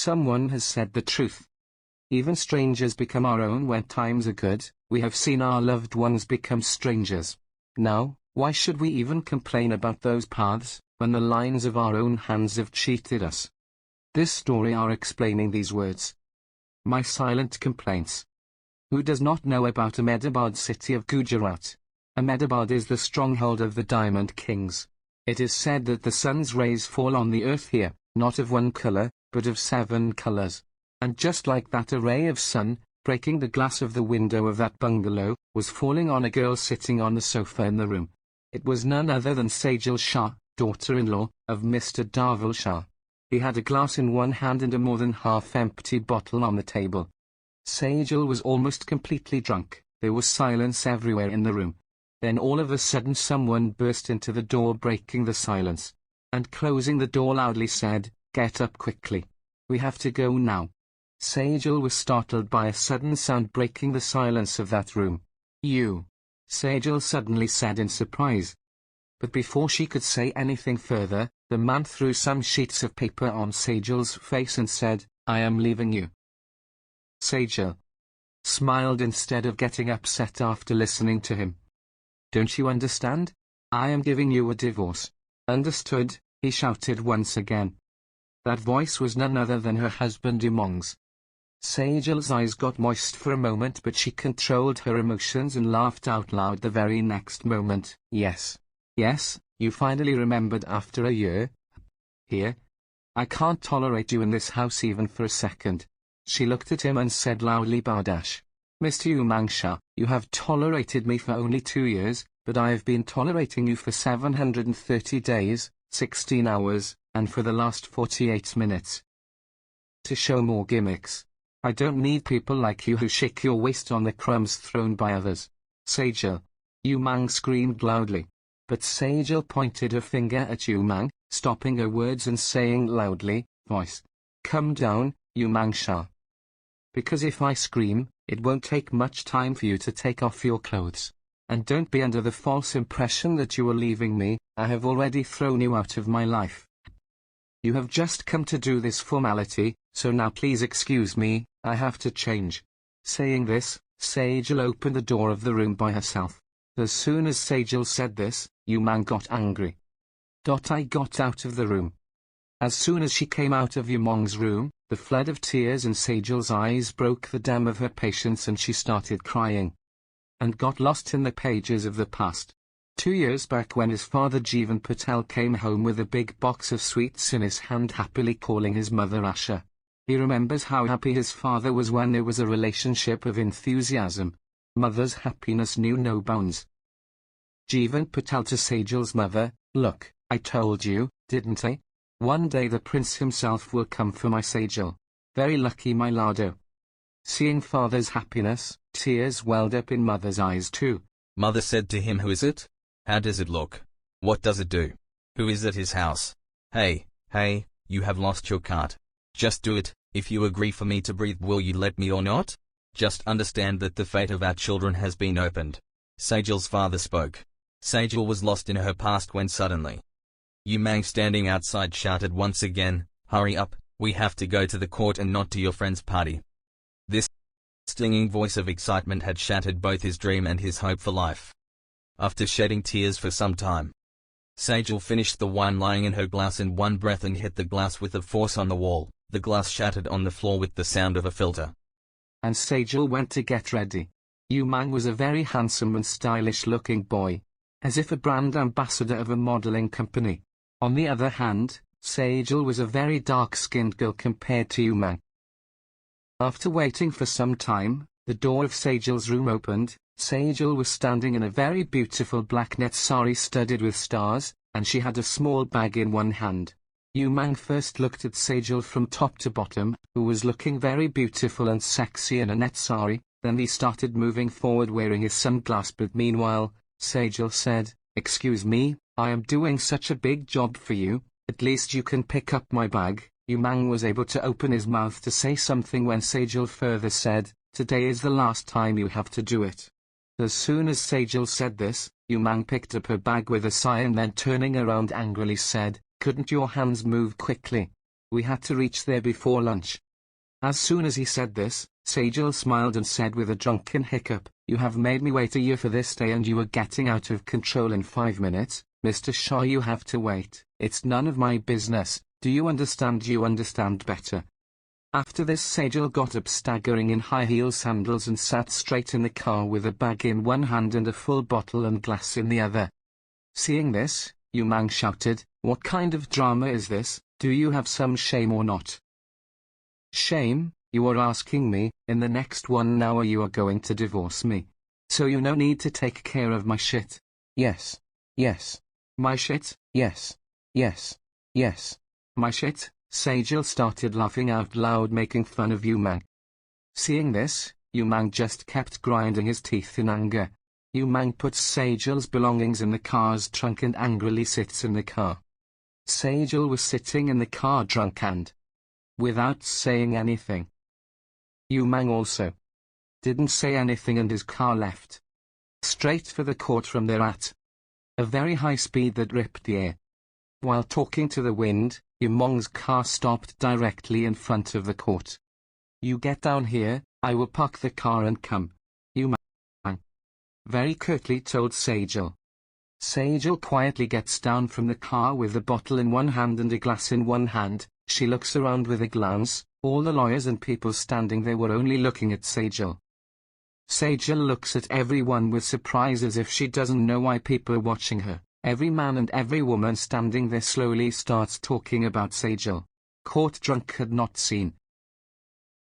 someone has said the truth. Even strangers become our own when times are good. We have seen our loved ones become strangers. Now, why should we even complain about those paths, when the lines of our own hands have cheated us? This story are explaining these words. My silent complaints. Who does not know about Ahmedabad, city of Gujarat? Ahmedabad is the stronghold of the Diamond Kings. It is said that the sun's rays fall on the earth here, not of one color, but of 7 colors. And just like that, a ray of sun, breaking the glass of the window of that bungalow, was falling on a girl sitting on the sofa in the room. It was none other than Sajal Shah, daughter-in-law of Mr. Darvel Shah. He had a glass in one hand and a more than half-empty bottle on the table. Sajal was almost completely drunk. There was silence everywhere in the room. Then all of a sudden someone burst into the door, breaking the silence, and closing the door loudly said, "Get up quickly. We have to go now." Sajal was startled by a sudden sound breaking the silence of that room. "You," Sajal suddenly said in surprise. But before she could say anything further, the man threw some sheets of paper on Sajal's face and said, "I am leaving you." Sajal smiled instead of getting upset after listening to him. "Don't you understand? I am giving you a divorce." "Understood," he shouted once again. That voice was none other than her husband Umang's. Sajal's eyes got moist for a moment, but she controlled her emotions and laughed out loud the very next moment. "Yes. Yes, you finally remembered after a year. Here. I can't tolerate you in this house even for a second." She looked at him and said loudly, "Bardash. Mr. Umang Shah, you have tolerated me for only 2 years, but I have been tolerating you for 730 days, 16 hours, and for the last 48 minutes. To show more gimmicks. I don't need people like you who shake your waist on the crumbs thrown by others." "Sajal!" Umang screamed loudly. But Sajal pointed her finger at Umang, stopping her words and saying loudly, "Voice. Come down, Umang Shah. Because if I scream, it won't take much time for you to take off your clothes. And don't be under the false impression that you are leaving me. I have already thrown you out of my life. You have just come to do this formality, so now please excuse me, I have to change." Saying this, Sajal opened the door of the room by herself. As soon as Sajal said this, Umang got angry. I got out of the room. As soon as she came out of Umang's room, the flood of tears in Sajal's eyes broke the dam of her patience and she started crying. And got lost in the pages of the past. 2 years back, when his father Jeevan Patel came home with a big box of sweets in his hand, happily calling his mother Asha. He remembers how happy his father was when there was a relationship of enthusiasm. Mother's happiness knew no bounds. Jeevan Patel to Sajal's mother, "Look, I told you, didn't I? One day the prince himself will come for my Sajal. Very lucky, my lardo." Seeing father's happiness, tears welled up in mother's eyes too. Mother said to him, "Who is it? How does it look? What does it do? Who is at his house? Hey, you have lost your cart. Just do it. If you agree for me to breathe, will you let me or not? Just understand that the fate of our children has been opened." Sajal's father spoke. Sajal was lost in her past when suddenly Umang, standing outside, shouted once again, "Hurry up, we have to go to the court and not to your friend's party." This stinging voice of excitement had shattered both his dream and his hope for life. After shedding tears for some time, Sajal finished the wine lying in her glass in one breath and hit the glass with a force on the wall. The glass shattered on the floor with the sound of a filter. And Sajal went to get ready. Umang was a very handsome and stylish-looking boy, as if a brand ambassador of a modeling company. On the other hand, Sajal was a very dark-skinned girl compared to Umang. After waiting for some time, the door of Sajal's room opened. Sajal was standing in a very beautiful black net sari studded with stars, and she had a small bag in one hand. Umang first looked at Sajal from top to bottom, who was looking very beautiful and sexy in a net sari. Then he started moving forward wearing his sunglasses, but meanwhile, Sajal said, "Excuse me, I am doing such a big job for you, at least you can pick up my bag." Umang was able to open his mouth to say something when Sajal further said, "Today is the last time you have to do it." As soon as Sajal said this, Umang picked up her bag with a sigh and then turning around angrily said, "Couldn't your hands move quickly? We had to reach there before lunch. As soon as he said this, Sajal smiled and said with a drunken hiccup, "You have made me wait a year for this day and you are getting out of control in 5 minutes. Mr. Shah, you have to wait. It's none of my business. Do you understand? You understand better." After this, Sajal got up staggering in high-heel sandals and sat straight in the car with a bag in one hand and a full bottle and glass in the other. Seeing this, Umang shouted, "What kind of drama is this? Do you have some shame or not?" "Shame? You are asking me? In the next 1 hour you are going to divorce me. So you no need to take care of my shit." "Yes. Yes." "My shit?" "Yes. Yes. Yes." "My shit?" Sajal started laughing out loud, making fun of Umang. Seeing this, Umang just kept grinding his teeth in anger. Umang puts Sajal's belongings in the car's trunk and angrily sits in the car. Sajal was sitting in the car drunk and without saying anything. Umang also didn't say anything and his car left straight for the court from there at a very high speed that ripped the air. While talking to the wind, Umang's car stopped directly in front of the court. "You get down here, I will park the car and come," Umang very curtly told Sajal. Sajal quietly gets down from the car with a bottle in one hand and a glass in one hand. She looks around with a glance. All the lawyers and people standing there were only looking at Sajal. Sajal looks at everyone with surprise as if she doesn't know why people are watching her. Every man and every woman standing there slowly starts talking about Sajal. Court drunk had not seen